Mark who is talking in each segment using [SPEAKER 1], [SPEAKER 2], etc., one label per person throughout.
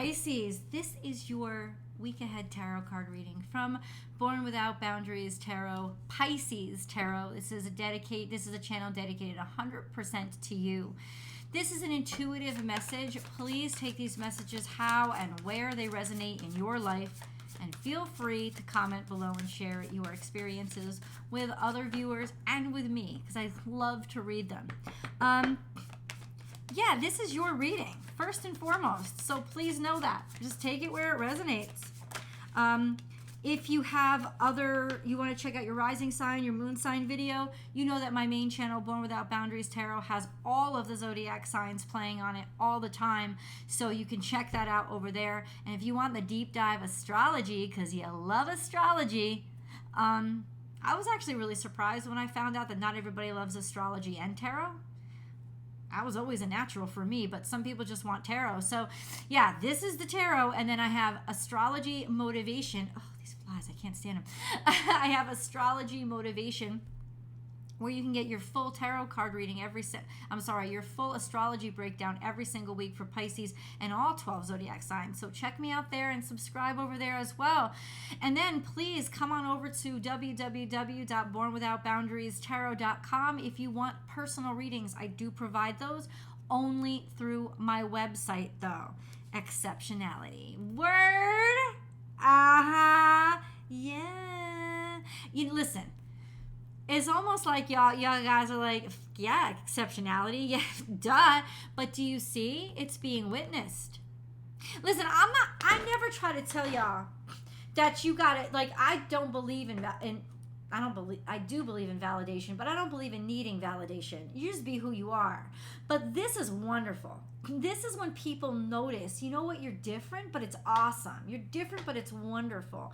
[SPEAKER 1] Pisces, this is your week ahead tarot card reading from Born Without Boundaries Tarot, Pisces Tarot. This is a channel dedicated 100% to you. This is an intuitive message. Please take these messages how and where they resonate in your life, and feel free to comment below and share your experiences with other viewers and with me, because I love to read them. Yeah, this is your reading, first and foremost. So please know that. Just take it where it resonates. If you have you want to check out your rising sign, your moon sign video, you know that my main channel, Born Without Boundaries Tarot, has all of the zodiac signs playing on it all the time. So you can check that out over there. And if you want the deep dive astrology, because you love astrology, I was actually really surprised when I found out that not everybody loves astrology and tarot. That was always a natural for me, but some people just want tarot. So yeah, this is the tarot, and then I have astrology motivation. Oh, these flies, I can't stand them. I have astrology motivation, where you can get your full tarot card reading your full astrology breakdown every single week for Pisces and all 12 zodiac signs. So check me out there and subscribe over there as well. And then please come on over to www.bornwithoutboundariestarot.com if you want personal readings. I do provide those only through my website though. Exceptionality. Word? Yeah. Listen. It's almost like y'all guys are like, yeah, exceptionality, yeah, duh. But do you see? It's being witnessed. Listen, I never try to tell y'all that you got it. Like, I do believe in validation, but I don't believe in needing validation. You just be who you are. But this is wonderful. This is when people notice, you know what, you're different, but it's awesome. You're different, but it's wonderful.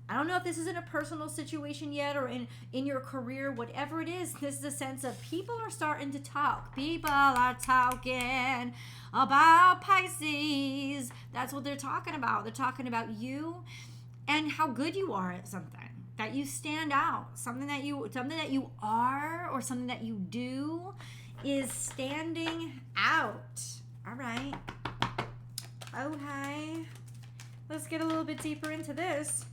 [SPEAKER 1] I don't know if this is in a personal situation yet or in your career, whatever it is. This is a sense of people are starting to talk. People are talking about Pisces. That's what they're talking about. They're talking about you and how good you are at something, that you stand out, something that you are or something that you do is standing out. All right. Okay. Let's get a little bit deeper into this.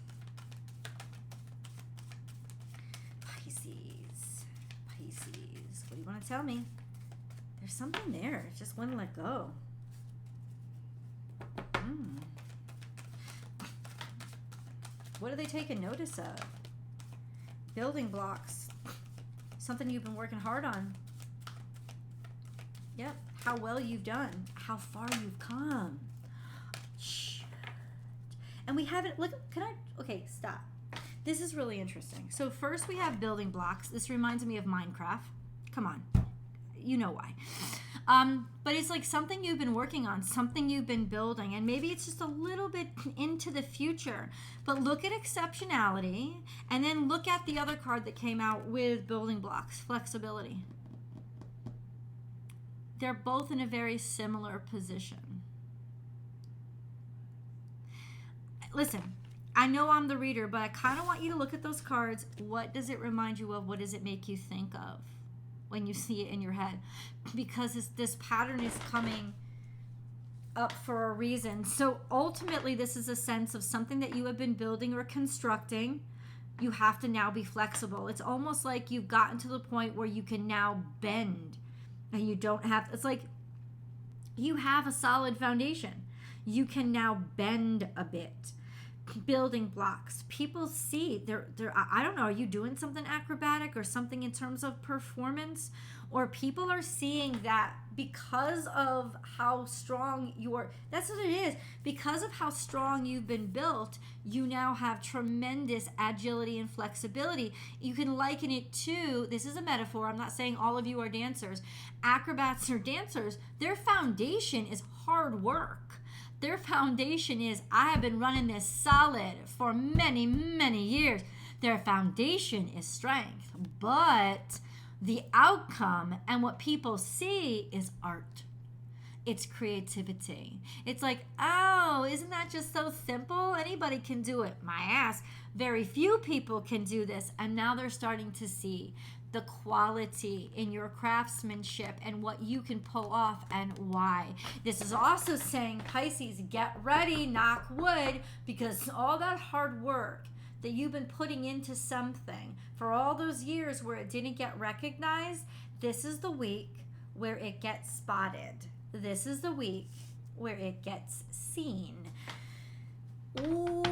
[SPEAKER 1] What do you want to tell me? There's something there. It just wouldn't let go. What are they taking notice of? Building blocks. Something you've been working hard on. Yep. How well you've done. How far you've come. Shit. And we haven't... Look, okay, stop. This is really interesting. So first we have building blocks. This reminds me of Minecraft. Come on. You know why. But it's like something you've been working on, something you've been building, and maybe it's just a little bit into the future. But look at exceptionality, and then look at the other card that came out with building blocks, flexibility. They're both in a very similar position. Listen, I know I'm the reader, but I kind of want you to look at those cards. What does it remind you of? What does it make you think of when you see it in your head? Because this pattern is coming up for a reason. So ultimately, this is a sense of something that you have been building or constructing. You have to now be flexible. It's almost like you've gotten to the point where you can now bend, and you don't have, it's like you have a solid foundation. You can now bend a bit. Building blocks. People see I don't know, are you doing something acrobatic or something in terms of performance? Or people are seeing that because of how strong that's what it is. Because of how strong you've been built, you now have tremendous agility and flexibility. You can liken it to, this is a metaphor, I'm not saying all of you are dancers. Acrobats or dancers, their foundation is hard work. Their foundation is, I have been running this solid for many, many years. Their foundation is strength, but the outcome and what people see is art. It's creativity. It's like, oh, isn't that just so simple? Anybody can do it. My ass. Very few people can do this. And now they're starting to see the quality in your craftsmanship and what you can pull off and why. This is also saying, Pisces, get ready, knock wood, because all that hard work that you've been putting into something for all those years where it didn't get recognized, this is the week where it gets spotted. This is the week where it gets seen. Ooh,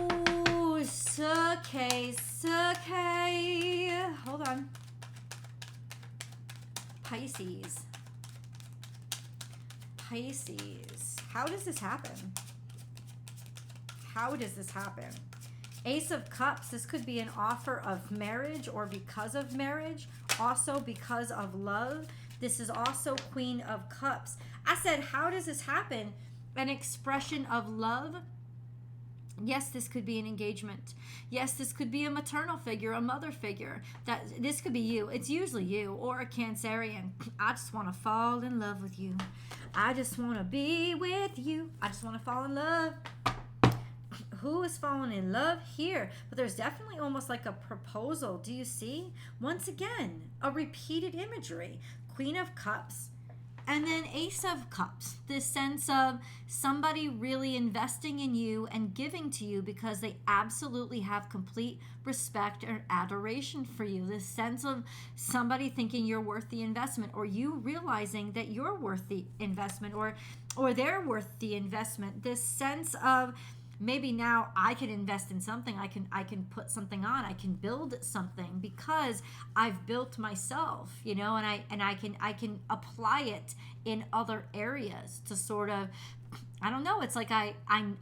[SPEAKER 1] okay. Hold on. Pisces. How does this happen? Ace of Cups. This could be an offer of marriage or because of marriage. Also because of love. This is also Queen of Cups. I said, how does this happen? An expression of love. Yes, this could be an engagement. Yes, this could be a maternal figure, a mother figure. This could be you. It's usually you or a Cancerian. I just want to fall in love with you. I just want to be with you. I just want to fall in love. Who is falling in love here? But there's definitely almost like a proposal. Do you see? Once again, a repeated imagery. Queen of Cups. And then Ace of Cups, this sense of somebody really investing in you and giving to you because they absolutely have complete respect or adoration for you. This sense of somebody thinking you're worth the investment, or you realizing that you're worth the investment, or they're worth the investment. This sense of maybe now I can invest in something. I can put something on. I can build something because I've built myself, and I can apply it in other areas to sort of, I don't know. It's like I'm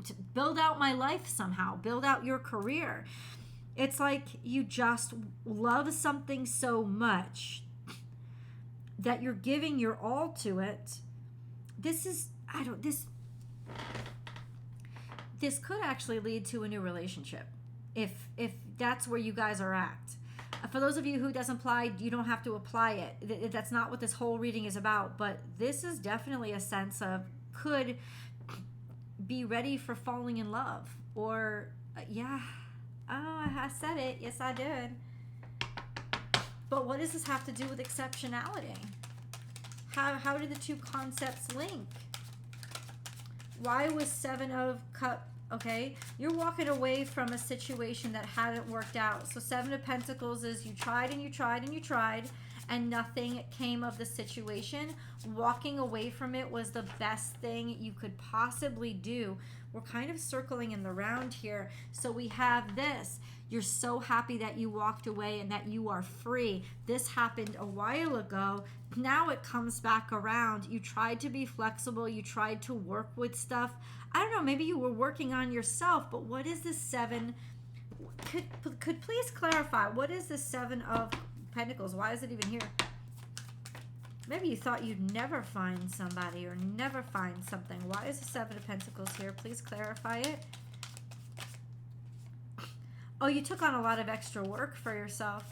[SPEAKER 1] to build out my life somehow, build out your career. It's like you just love something so much that you're giving your all to it. This could actually lead to a new relationship if that's where you guys are at. For those of you who doesn't apply, you don't have to apply it. That's not what this whole reading is about, but this is definitely a sense of could be ready for falling in love. Or, I said it. Yes, I did. But what does this have to do with exceptionality? How do the two concepts link? Why was Seven of Cups? Okay, you're walking away from a situation that hadn't worked out. So Seven of Pentacles is you tried and you tried and you tried and nothing came of the situation. Walking away from it was the best thing you could possibly do. We're kind of circling in the round here. So we have this. You're so happy that you walked away and that you are free. This happened a while ago. Now it comes back around. You tried to be flexible. You tried to work with stuff. I don't know, maybe you were working on yourself, but what is this Seven? Could please clarify, what is this Seven of Pentacles? Why is it even here? Maybe you thought you'd never find somebody or never find something. Why is the Seven of Pentacles here? Please clarify it. Oh, you took on a lot of extra work for yourself.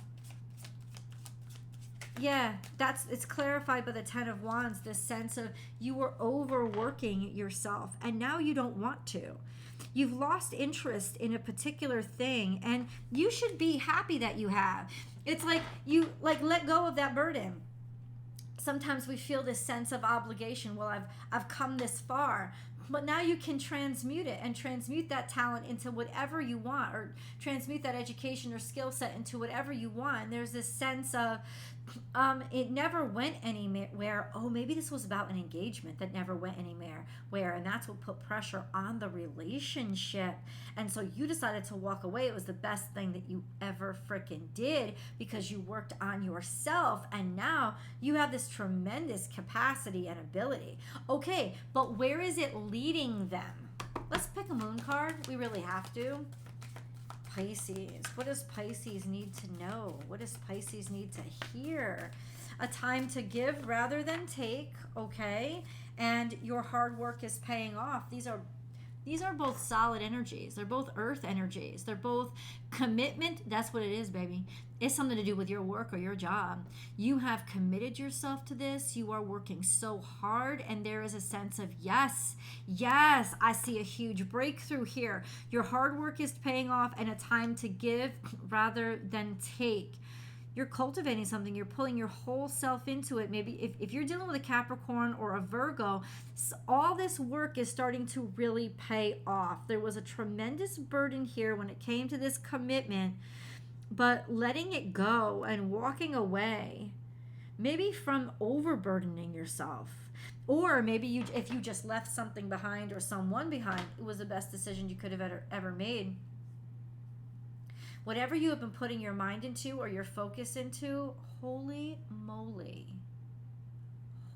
[SPEAKER 1] Yeah, it's clarified by the Ten of Wands, this sense of you were overworking yourself and now you don't want to. You've lost interest in a particular thing and you should be happy that you have. It's like you let go of that burden. Sometimes we feel this sense of obligation. Well, I've come this far. But now you can transmute it and transmute that talent into whatever you want, or transmute that education or skill set into whatever you want. And there's this sense of it never went anywhere. Oh, maybe this was about an engagement that never went anywhere. And that's what put pressure on the relationship. And so you decided to walk away. It was the best thing that you ever freaking did because you worked on yourself. And now you have this tremendous capacity and ability. Okay, but where is it leading them? Let's pick a moon card. We really have to. Pisces. What does Pisces need to know? What does Pisces need to hear? A time to give rather than take, okay? And your hard work is paying off. These are both solid energies. They're both earth energies. They're both commitment. That's what it is, baby. It's something to do with your work or your job. You have committed yourself to this. You are working so hard, and there is a sense of yes, I see a huge breakthrough here. Your hard work is paying off, and a time to give rather than take. You're cultivating something. You're pulling your whole self into it. Maybe if you're dealing with a Capricorn or a Virgo, all this work is starting to really pay off. There was a tremendous burden here when it came to this commitment, but letting it go and walking away, maybe from overburdening yourself. Or maybe if you just left something behind or someone behind, it was the best decision you could have ever made. Whatever you have been putting your mind into or your focus into, holy moly.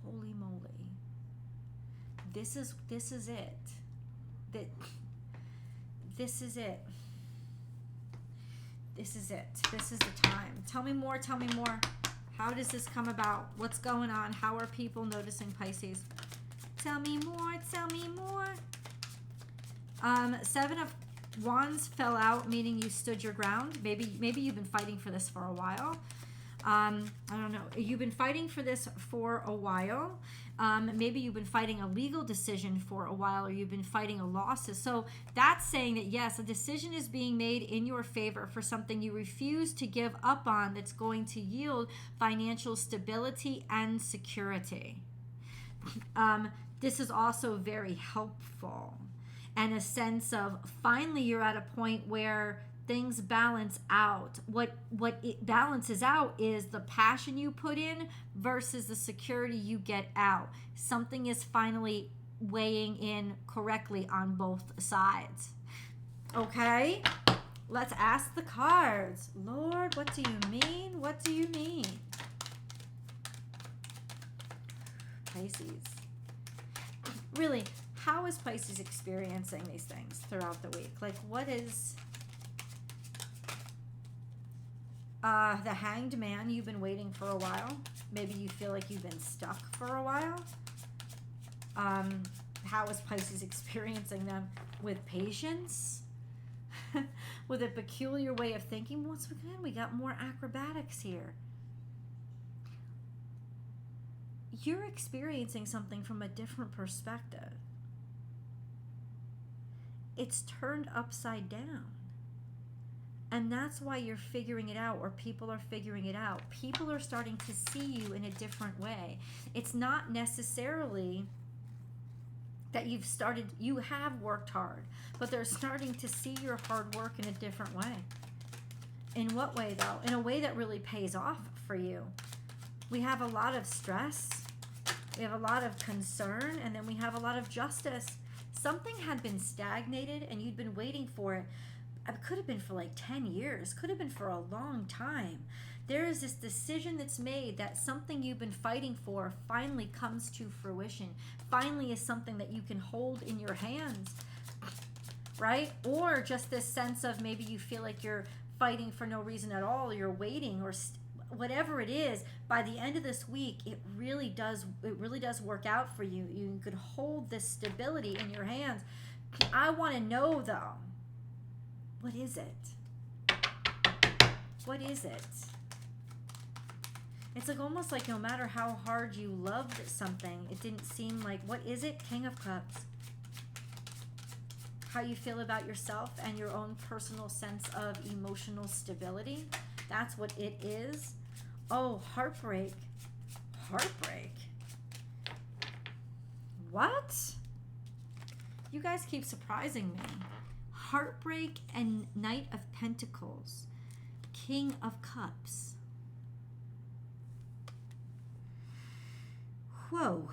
[SPEAKER 1] Holy moly. This is it. This is it. This is it. This is the time. Tell me more. Tell me more. How does this come about? What's going on? How are people noticing Pisces? Tell me more. Tell me more. 7 of Wands fell out, meaning you stood your ground. Maybe you've been fighting for this for a while. I don't know. You've been fighting for this for a while. Maybe you've been fighting a legal decision for a while, or you've been fighting a lawsuit. So that's saying that, yes, a decision is being made in your favor for something you refuse to give up on that's going to yield financial stability and security. This is also very helpful. And a sense of finally you're at a point where things balance out. What it balances out is the passion you put in versus the security you get out. Something is finally weighing in correctly on both sides. Okay? Let's ask the cards. Lord, what do you mean? What do you mean? Pisces. Really, how is Pisces experiencing these things throughout the week? Like, what is the Hanged Man? You've been waiting for a while. Maybe you feel like you've been stuck for a while. How is Pisces experiencing them? With patience? With a peculiar way of thinking? Once again, we got more acrobatics here. You're experiencing something from a different perspective. It's turned upside down. And that's why you're figuring it out, or people are figuring it out. People are starting to see you in a different way. It's not necessarily that you have worked hard, but they're starting to see your hard work in a different way. In what way, though? In a way that really pays off for you. We have a lot of stress, we have a lot of concern, and then we have a lot of justice. Something had been stagnated and you'd been waiting for it. It could have been for like 10 years, could have been for a long time. There is this decision that's made that something you've been fighting for finally comes to fruition. Finally is something that you can hold in your hands, right? Or just this sense of maybe you feel like you're fighting for no reason at all, you're waiting, or whatever it is. By the end of this week, it really does work out for you. You could hold this stability in your hands. I want to know, though, what is it? What is it? It's like almost like no matter how hard you loved something, it didn't seem like, what is it? King of Cups. How you feel about yourself and your own personal sense of emotional stability. That's what it is. Oh, heartbreak. Heartbreak. What? You guys keep surprising me. Heartbreak and Knight of Pentacles. King of Cups. Whoa.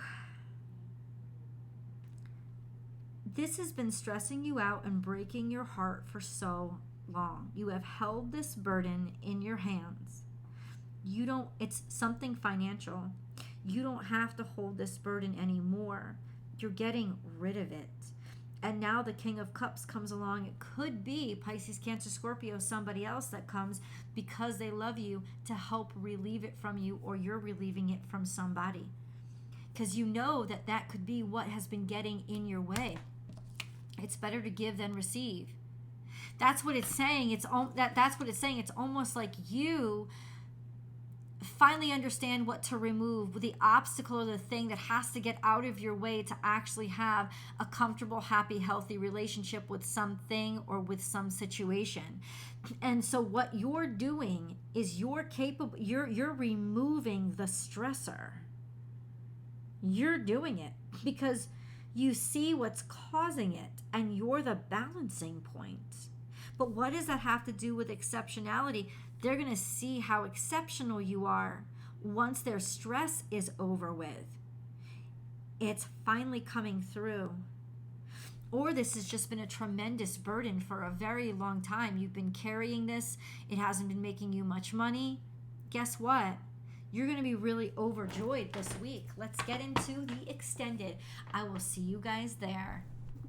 [SPEAKER 1] This has been stressing you out and breaking your heart for so long. You have held this burden in your hands. It's something financial. You don't have to hold this burden anymore. You're getting rid of it. And now the King of Cups comes along. It could be Pisces, Cancer, Scorpio, somebody else that comes because they love you to help relieve it from you, or you're relieving it from somebody. Because you know that could be what has been getting in your way. It's better to give than receive. That's what it's saying. That's what it's saying. It's almost like you finally understand what to remove, the obstacle or the thing that has to get out of your way to actually have a comfortable, happy, healthy relationship with something or with some situation. And so what you're doing is you're removing the stressor. You're doing it because you see what's causing it and you're the balancing point. But what does that have to do with exceptionality? They're going to see how exceptional you are once their stress is over with. It's finally coming through. Or this has just been a tremendous burden for a very long time. You've been carrying this. It hasn't been making you much money. Guess what? You're going to be really overjoyed this week. Let's get into the extended. I will see you guys there.